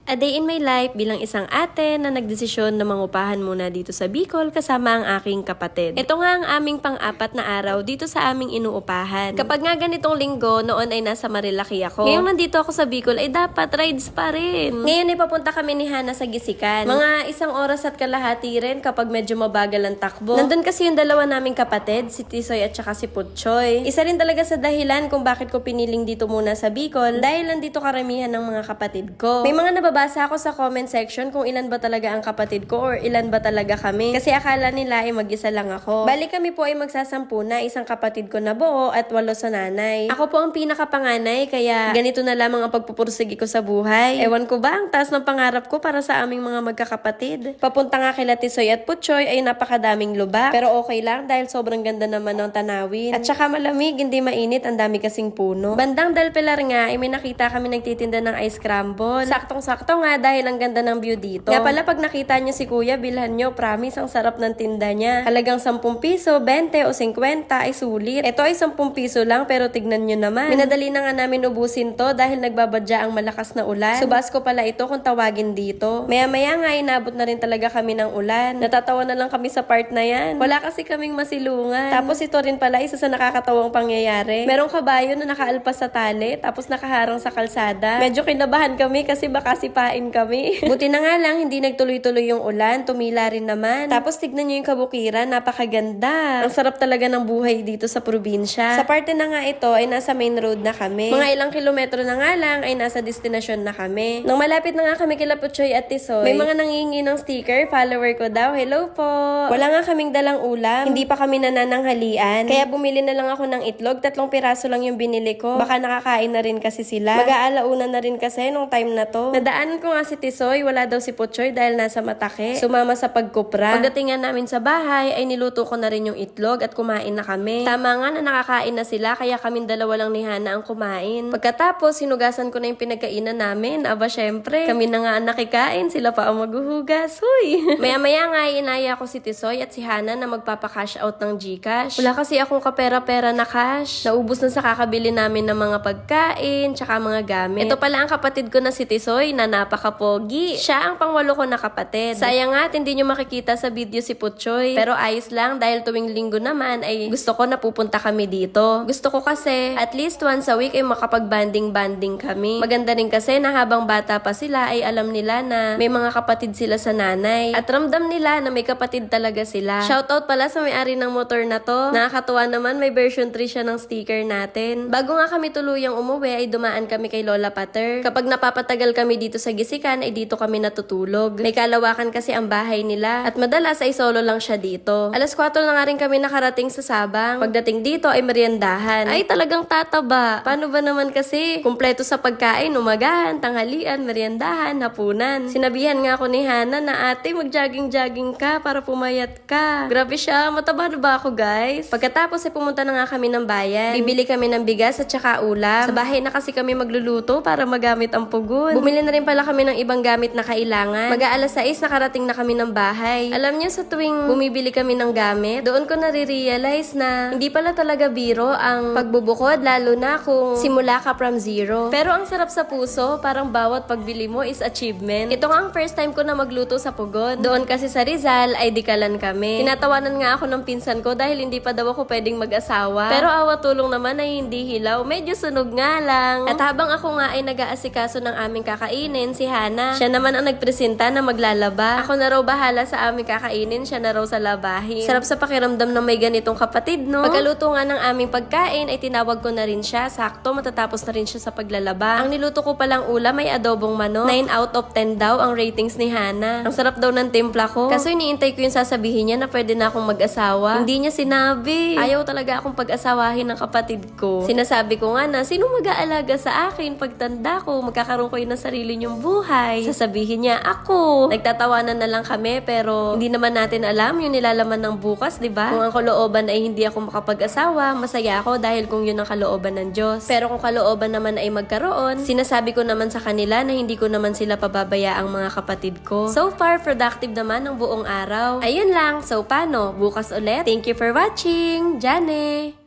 A day in my life bilang isang ate na nagdesisyon na mangupahan muna dito sa Bicol kasama ang aking kapatid. Ito nga ang aming pang-apat na araw dito sa aming inuupahan. Kapag nga ganitong linggo, noon ay nasa Marilaki ako. Ngayong nandito ako sa Bicol ay dapat rides pa rin. Ngayon ay papunta kami ni Hana sa Gisikan. Mga 1 oras at kalahati rin kapag medyo mabagal ang takbo. Nandun kasi yung dalawa naming kapatid, si Tisoy at saka si Putchoy. Isa rin talaga sa dahilan kung bakit ko piniling dito muna sa Bicol dahil nandito karamihan ng mga kapatid ko. May mga nababasa ako sa comment section kung ilan ba talaga ang kapatid ko or ilan ba talaga kami. Kasi akala nila ay mag-isa lang ako. Bali kami po ay magsasampu na, isang kapatid ko na buo at 8 sa nanay. Ako po ang pinakapanganay kaya ganito na lamang ang pagpupursigi ko sa buhay. Ewan ko ba ang taas ng pangarap ko para sa aming mga magkakapatid. Papunta nga kila Tisoy at Putchoy ay napakadaming lubak. Pero okay lang dahil sobrang ganda naman ng tanawin. At saka malamig, hindi mainit, ang dami kasing puno. Bandang Del Pilar nga ay may nakita kami nagtitinda ng ice scramble. Saktong-sakto nga dahil ang ganda ng view dito. Kaya pala pag nakita nyo si Kuya, bilhan nyo, promise ang sarap ng tinda niya. Halagang 10 piso, 20 o 50 ay sulit. Ito ay 10 piso lang pero tignan nyo naman. Minadali na nga namin ubusin to dahil nagbabadya ang malakas na ulan. Subas ko pala ito kung tawagin dito. Maya-maya nga inabot na rin talaga kami ng ulan. Natatawa na lang kami sa part na yan. Wala kasi kaming masilungan. Tapos ito rin pala isa sa nakakatawang pangyayari. Merong kabayo na nakaalpas sa tali tapos nakaharang sa kalsada. Medyo kinabahan kami kasi baka sipain kami. Buti na nga lang, hindi nagtuloy-tuloy yung ulan. Tumila rin naman. Tapos tignan nyo yung kabukiran. Napakaganda. Ang sarap talaga ng buhay dito sa probinsya. Sa parte na nga ito ay nasa main road na kami. Mga ilang kilometro na nga lang ay nasa destinasyon na kami. Nang malapit na nga kami kila Putchoy at Tisoy, may mga nangingi ng sticker. Follower ko daw. Hello po. Wala nga kaming dalang ulam. Hindi pa kami nanananghalian. Kaya bumili na lang ako ng itlog. 3 piraso lang yung binili ko. Baka nakakain na rin kasi sila. Mag-aalauna na rin kasi nung time na to. Nadaanan ko nga si Tisoy, wala daw si Putchoy dahil nasa Matake. Sumama sa pagkupra. Pagdating nga namin sa bahay, ay niluto ko na rin yung itlog at kumain na kami. Tama nga na nakakain na sila, kaya kaming dalawa lang ni Hana ang kumain. Pagkatapos, sinugasan ko na yung pinagkainan namin. Aba, syempre, kami na nga ang nakikain, sila pa ang maghuhugas. Huy! Maya-maya nga, inaya ko si Tisoy at si Hana na magpapa-cash out ng GCash. Wala kasi akong kapera-pera na cash. Naubos na sa kakabili namin ng mga pagkain, tsaka mga gamit. Ito pala ang kapatid ko na si Tisoy na napakapogi. Siya ang pangwalo ko na kapatid. Sayang nga, hindi nyo makikita sa video si Putchoy. Pero ayos lang dahil tuwing linggo naman ay gusto ko na pupunta kami dito. Gusto ko kasi at least once a week ay makapag-banding-banding kami. Maganda rin kasi na habang bata pa sila ay alam nila na may mga kapatid sila sa nanay. At ramdam nila na may kapatid talaga sila. Shoutout pala sa may-ari ng motor na to. Nakakatuwa naman, may version 3 siya ng sticker natin. Bago nga kami tuluyang umuwi ay dumaan kami kay Lola Pater. Kapag napapatagal kami dito sa Gisikan ay dito kami natutulog. May kalawakan kasi ang bahay nila at madalas ay solo lang siya dito. 4:00 na nga rin kami nakarating sa Sabang. Pagdating dito ay meriendahan. Ay talagang tataba. Paano ba naman kasi? Kumpleto sa pagkain, umagahan, tanghalian, meriendahan, hapunan. Sinabihan nga ako ni Hana na ate mag-jogging-jogging ka para pumayat ka. Grabe siya, mataba na ba ako guys? Pagkatapos ay pumunta na nga kami ng bayan. Bibili kami ng bigas at saka ulam. Sa bahay na kasi kami magluluto para magamit ang pugon. Bumili na rin pala kami ng ibang gamit na kailangan. Mag-aalas 6 nakarating na kami ng bahay. Alam niyo sa tuwing bumibili kami ng gamit, doon ko nare-realize na hindi pala talaga biro ang pagbubukod lalo na kung simula ka from zero. Pero ang sarap sa puso, parang bawat pagbili mo is achievement. Ito nga ang first time ko na magluto sa pugon. Doon kasi sa Rizal ay dikalan kami. Tinatawanan nga ako ng pinsan ko dahil hindi pa daw ako pwedeng mag-asawa. Pero awa tulong naman ay hindi hilaw. Medyo sunog nga lang. At habang ako nga ay nag-aasikaso ng aming kakainin, si Hana, siya naman ang nagpresenta na maglalaba. Ako na raw bahala sa aming kakainin, siya na raw sa labahin. Sarap sa pakiramdam na may ganitong kapatid, no? Pagkaluto nga ng aming pagkain, ay tinawag ko na rin siya. Sakto, matatapos na rin siya sa paglalaba. Ang niluto ko palang ulam ay adobong manok. 9 out of 10 daw ang ratings ni Hana. Ang sarap daw ng timpla ko. Kaso iniintay ko yung sasabihin niya na pwede na akong mag-asawa. Hindi niya sinabi. Ayaw talaga akong pag-asawahin ng kapatid ko. Sinasabi ko nga na, sino mag-aalaga sa akin pagtanda ko? Magkakaroon ko yun ng sarili niyong buhay. Sasabihin niya, ako. Nagtatawanan na lang kami pero hindi naman natin alam yung nilalaman ng bukas, di ba? Kung ang kalooban ay hindi ako makapag-asawa, masaya ako dahil kung yun ang kalooban ng Diyos. Pero kung kalooban naman ay magkaroon, sinasabi ko naman sa kanila na hindi ko naman sila pababayaang mga kapatid ko. So far, productive naman ang buong araw. Ayun lang. So, paano? Bukas ulit. Thank you for watching. Jane!